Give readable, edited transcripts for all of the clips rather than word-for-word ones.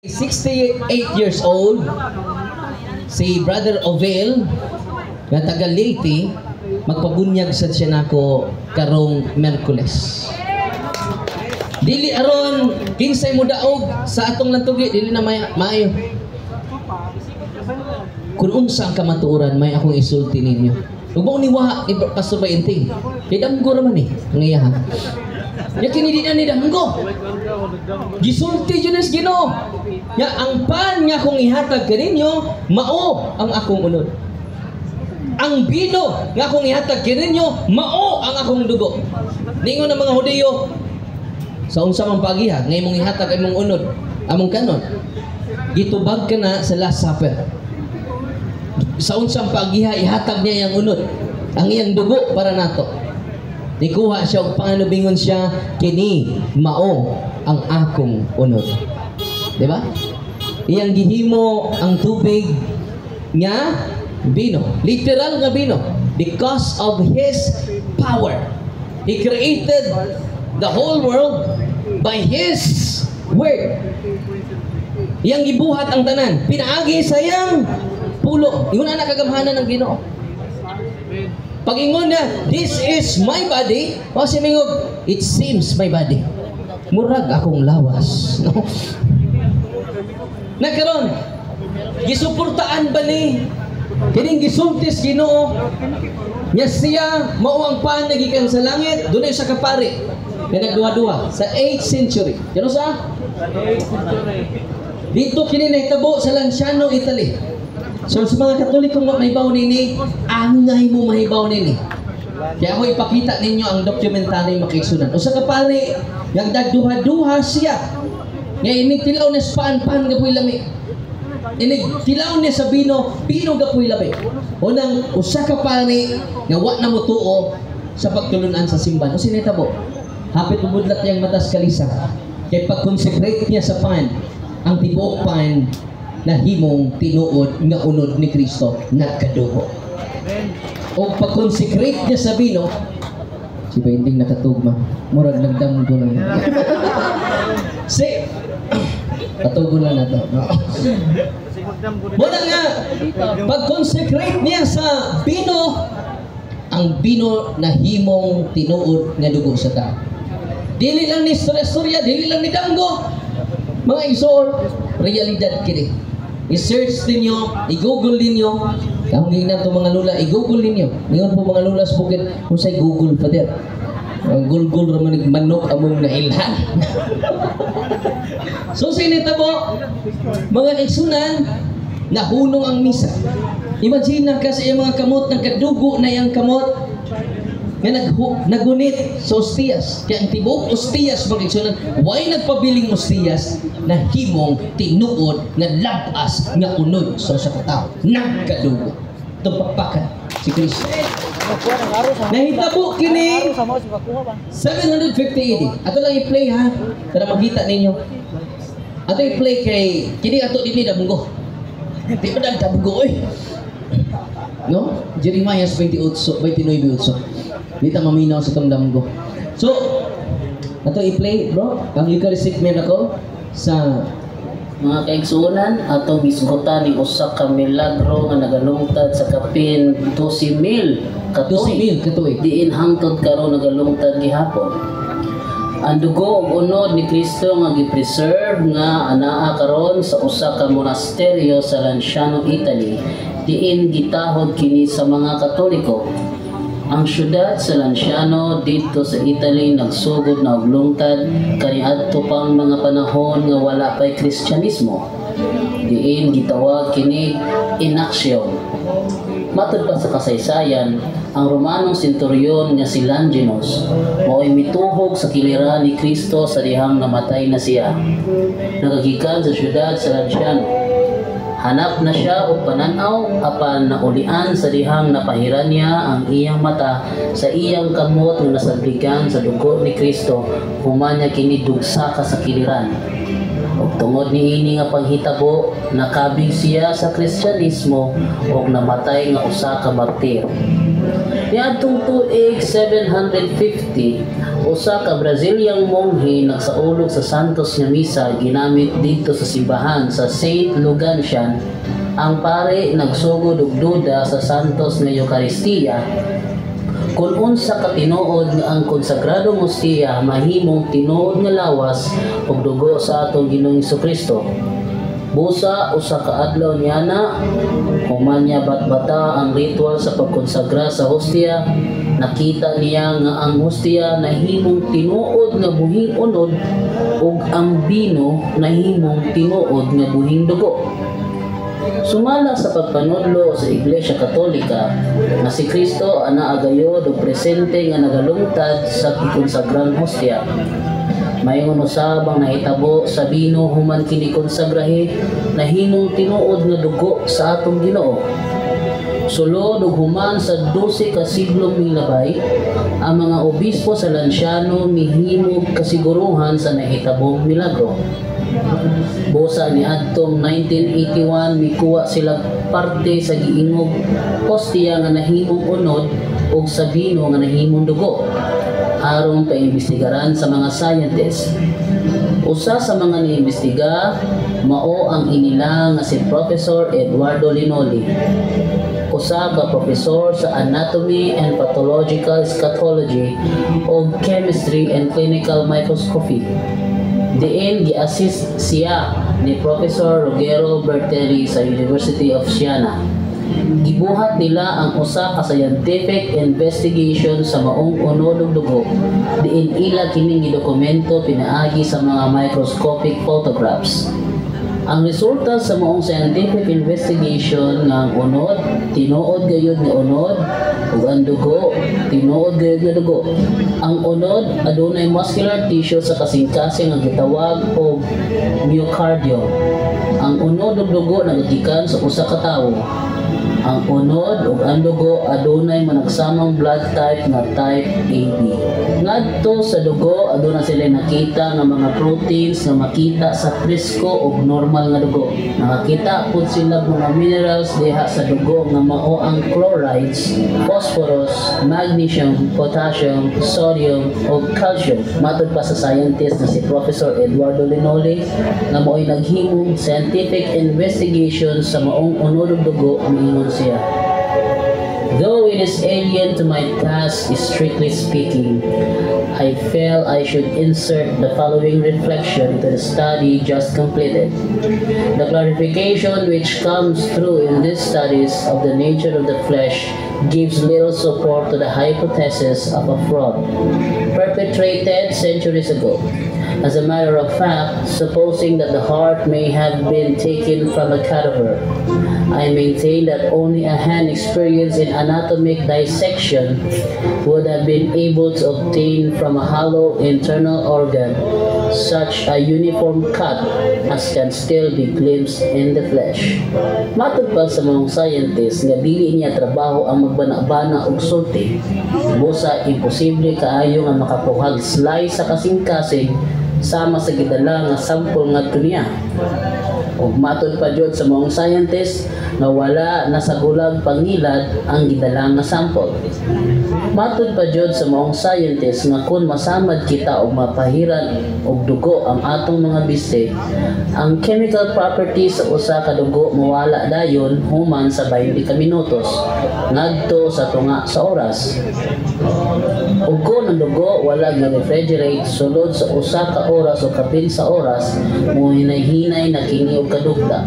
68 years old, si Brother Ovel, nga taga Leyte, magpabunyag sad siya nako karong Merkules. Dili aron kinsay mo daog sa atong lantugi, dili na maayo. Kung unsa ang kamatuoran, may akong isulti ninyo. Ug mao ni wa ni Pastor Bainting. Kay damgo ra man ang iyahan. Ya kini di na ni damgo. Gisulti jud as Ginoo. Ya ang pan nga akong ihatag kaninyo, mao ang akong unod. Ang bino nga akong ihatag kaninyo, mao ang akong dugo. Ningon ang mga Hudiyo, sa unsa man pagiha nga imong ihatag imong unod, among kanon. Gitubag ka na sa Last Supper. Sa unsang pagiha ihatag niya yang unod, ang iyang dugo para nato. Nikuha siya og panganubingon siya, kini mao ang akong unod. Di ba? Iyang gihimo ang tubig nga bino, literal nga bino, because of His power. He created the whole world by His word. Iyang gibuhat ang tanan, pinaagi sa iyang pulo. Yun ang nakagamhanan ng Ginoo. Pag ingon na, this is my body, o simingog, it seems my body. Murag akong lawas. No? Nagkaroon, gisuportaan ba ni kining gisultis Ginoo nya siya mao ang pan nagikan sa langit, dunay sa kapari kaya nagduha-duha sa 8th century. Kano sa? Dito kini nahitabo sa Lanciano, Italy. So sa mga Katoliko mo mahibaw nini, angay mo mahibaw nini. Kaya ako ipakita ninyo ang dokumentary makisunan. O sa kapari, yung dagduha-duha siya. Ngayon, inigtilaw niya sa paan-paan gapoy lami. Inigtilaw niya sa bino gapoy lami. Unang usa kapari, nga wa na mo tuo sa pagtulunan sa simbahan. O sinitabo, hapit umudlat niyang matas kalisa. Kaya pag-consecrate niya sa pan, ang tibuok pan, na himong tinuod nga unod ni Kristo nagkadugo. O pag-consecrate niya sa bino, si Bainting nakatugma, murag nagdamgo lang. Si katugo na nato. Muna nga, pag-consecrate niya sa bino, ang bino na himong tinuod nga dugo sa tao. Dili lang ni istorya, dili lang ni damgo. Mga isor, realidad kini. I-search ninyo, i-google ninyo. Kung hindi na ito mga lula, i-google ninyo. Ngayon po mga lula sa bukid, kung sa'y google pa din. Google raman manok among nailhan. So sinita po, mga igsunan, nahunong ang misa. Imagine na kasi yung mga kamot, nagkadugo na yung kamot, nga nagunit sa ostiyas. Kaya ang tibok ostiyas mga igsunan, why nagpabiling ostiyas na himong tinuod nga labas nga unod sa katao nagkadugo. Tumpapakan si Kristo. Nahitabo kini 750 AD. Ato lang i-play ha para makita ninyo. Ato i-play kay kini ato dinhi damgo. Di ba damgo oy. No? Jeremiah 29:8. Dito maminaw sa tong damgo. So, ato i-play bro. Ang Eucharistic miracle sa mga kaigsuonan atong bisgutan ni usa ka milagro nga nagalungtad sa kapin 12,000 katuig diin hangtod karon nagalungtad gihapon. Ang dugo ug unod ni Kristo nga gi-preserve nga anaa karon sa usa ka monasteryo sa Lanciano, Italy, diin gitahod kini sa mga Katoliko. Ang syudad sa Lanciano dito sa Italy nagsugod na og lungtad kaniadto pang mga panahon nga wala pay Kristyanismo. Diin gitawag kini inaksyon. Matod pa sa kasaysayan, ang Romanong senturyon nga si Longinus mao'y mituhog sa kiliran ni Kristo sa dihang namatay na siya. Nagagikan sa syudad sa Lanciano. Hanap na siya o pananaw apan naulian sa dihang napahiran niya ang iyang mata sa iyang kamot nga nasalbigan sa dugo ni Kristo human niya kini dugsa ka sa kiliran. Ug tungod niini nga panghitabo nakabig siya sa Kristyanismo ug namatay nga usa ka martir. Niadtong tuig 750 o usa ka Brazilian monghe nagsaulog sa Santos nga misa ginamit dito sa simbahan sa Saint Lugansian. Ang pare nagsugod og duda sa Santos nga Eucharistia kung unsa ka tinuod nga ang konsagradong hostia mahimong tinuod nga lawas ug dugo sa atong Ginoong Hesukristo. Busa usa ka adlaw niana human niya batbata ang ritual sa pagkonsagra sa hostia, nakita niya nga ang hostia nahimong tinuod nga buhing unod ug ang bino nahimong tinuod nga buhing dugo. Sumala sa pagpanudlo sa Iglesia Katolika na si Kristo ana agayod ug presente nga nagalungtad sa gikonsagrang hostia. Mayon usab ang nahitabo sa bino human kini konsagrahe nahimong tinuod nga dugo sa atong Ginoo. Sulod ug human sa 12 ka siglong milabay, ang mga obispo sa Lanciano mihimog kasiguruhan sa nahitabong milagro. Busa ni adtong 1981 mikuha sila parte sa giingog hostia nga nahimong unod ug sa bino nga nahimong dugo aron paimbestigaran sa mga scientists. Usa sa mga niimbestiga mao ang inila nga si Professor Eduardo Linoli, usa ka professor sa Anatomy and Pathological Scatology o Chemistry and Clinical Microscopy. Diin gi-assist siya ni Professor Ruggero Bertelli sa University of Siena. Gibuhat nila ang usa ka scientific investigation sa maong unod ug dugo diin ila kining gidokumento pinaagi sa mga microscopic photographs. Ang resulta sa maong scientific investigation nga ang unod tinuod gayud nga unod ug ang dugo tinuod gayud nga dugo. Ang unod adunay muscular tissue sa kasing-kasing nga gitawag og myocardium. Ang unod ug dugo nagagikan sa usa ka tawo. Ang unod ug ang dugo adunay managsamang blood type nga type AB. Ngadto sa dugo aduna sila nakita nga mga proteins nga makita sa presko ug normal nga dugo. Nakakita pud sila mga minerals diha sa dugo nga mao ang chlorides, phosphorus, magnesium, potassium, sodium ug calcium. Matod pa sa scientist na si Professor Eduardo Linoli nga mao'y naghimong scientific investigation sa maong unod ug dugo miingon siya. Though it is alien to my task, strictly speaking, I felt I should insert the following reflection into the study just completed. The clarification which comes through in these studies of the nature of the flesh gives little support to the hypothesis of a fraud perpetrated centuries ago. As a matter of fact, supposing that the heart may have been taken from a cadaver, I maintain that only a hand experienced in anatomic dissection would have been able to obtain from a hollow internal organ such a uniform cut as can still be glimpsed in the flesh. Matod pa sa mga scientists nga dili niya trabaho ang magbana-bana og sulti, busa imposible kaayo nga makapuhag slice sa kasing-kasing sama sa gidala nga sample ngadto niya. Ug matod pa jud sa mga scientist nga wala na sa gulag pangilad ang gidala nga sample. Matod pa jud sa mga scientist nga kun masamad kita og mapahiran og dugo ang atong mga biste, ang chemical properties sa usa ka dugo mawala dayon human sa 20 ka minutos ngadto sa tunga sa oras. Ug kun ang dugo wala gi-refrigerate sulod sa usa ka oras o kapin sa oras, muhinay-hinay na kini og kadugda.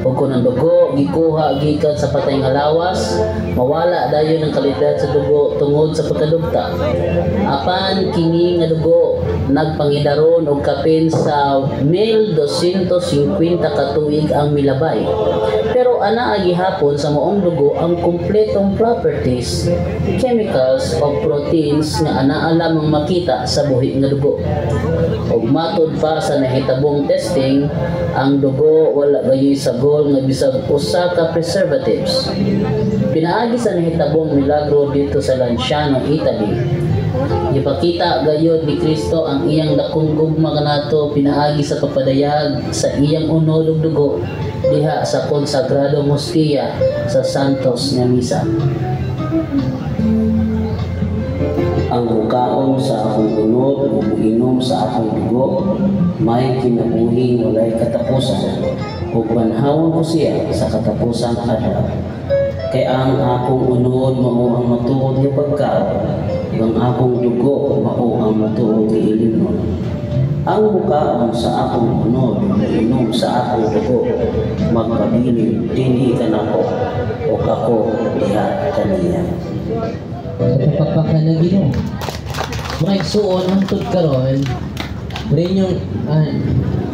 Ug kun ang dugo gikuha gikan sa patay nga lawas, mawala dayon ang kalidad sa dugo tungod sa pagkadugta. Apan kini nga dugo nagpangidaron og kapin sa 1250 ka tuig ang milabay. Pero anaa gihapon sa maong dugo ang kumpletong properties, chemicals o proteins nga anaa lamang makita sa buhi nga dugo. Ug matod pa sa nahitabong testing, ang dugo wala gayoy sagol nga bisag usa ka preservatives. Pinaagi sa nahitabong milagro dito sa Lanciano, Italy, ipakita gayod ni Kristo ang iyang dakong gugma kanato pinaagi sa papadayag sa iyang unod ug dugo diha sa konsagradong hostia sa Santos nga misa. Ang ang mukaon sa akong unod o inom sa akong dugo may kinabuhi walay katapusan ug banhawon ko siya sa katapusang adlaw. Kay ang akong unod mao ang matuod nga pagkaon, ang akong dugo mao ang matuod nga ilimnon. Ang mukaon sa akong unod o inom sa akong dugo magpabilin dinhi kanako o ako diha kaniya. Katapakpakan na Ginoo. May suon hangtod karon. Rin yung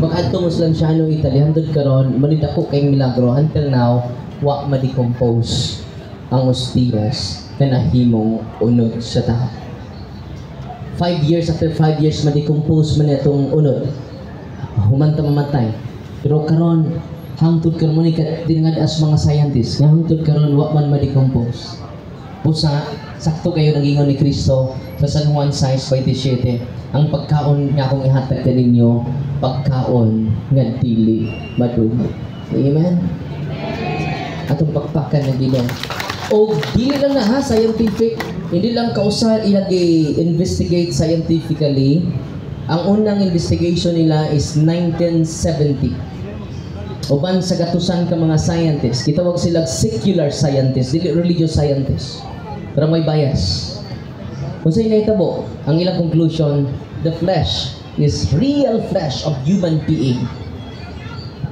mag-adto Muslansyano Italy hangtod karon manid ako kay milagro until now wa ma-decompose ang ostias na nahimong unod sa tao. 5 years after 5 years ma-decompose man itong unod. Humanta mamatay. Pero karon hangtod karon man dinngad as mga scientists nga hangtod karon wa man ma-decompose. Pusa sakto kayo nagingon ni Kristo sa San Juan 6:27. Ang pagkaon nga akong ihatag kaninyo, pagkaon nga dili madumi. Amen. Atong pagpakan na Ginoo. O dili lang na ha scientific, hindi lang kausa ilagi investigate scientifically. Ang unang investigation nila is 1970. Uban sa gatusan ka mga scientists, gitawag sila secular scientists, dili religious scientists. Pero may bias. Kung sa'yo naitabo, ang ilang conclusion, the flesh is real flesh of human being.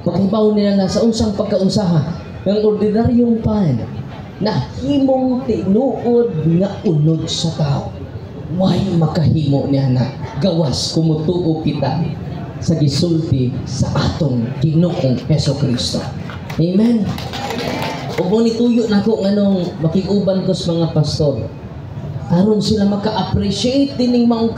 Paghibaw nila na sa unsang pagkaunsaha, ng ordinaryong pan na himong tinuod nga unod sa tao. May makahimo niya na gawas kumutuo kita sa gisulti sa atong Ginoong Hesukristo. Amen. Ug mo nituyo nako nganong makiguban ko sa mga pastor aron sila maka-appreciate dining mga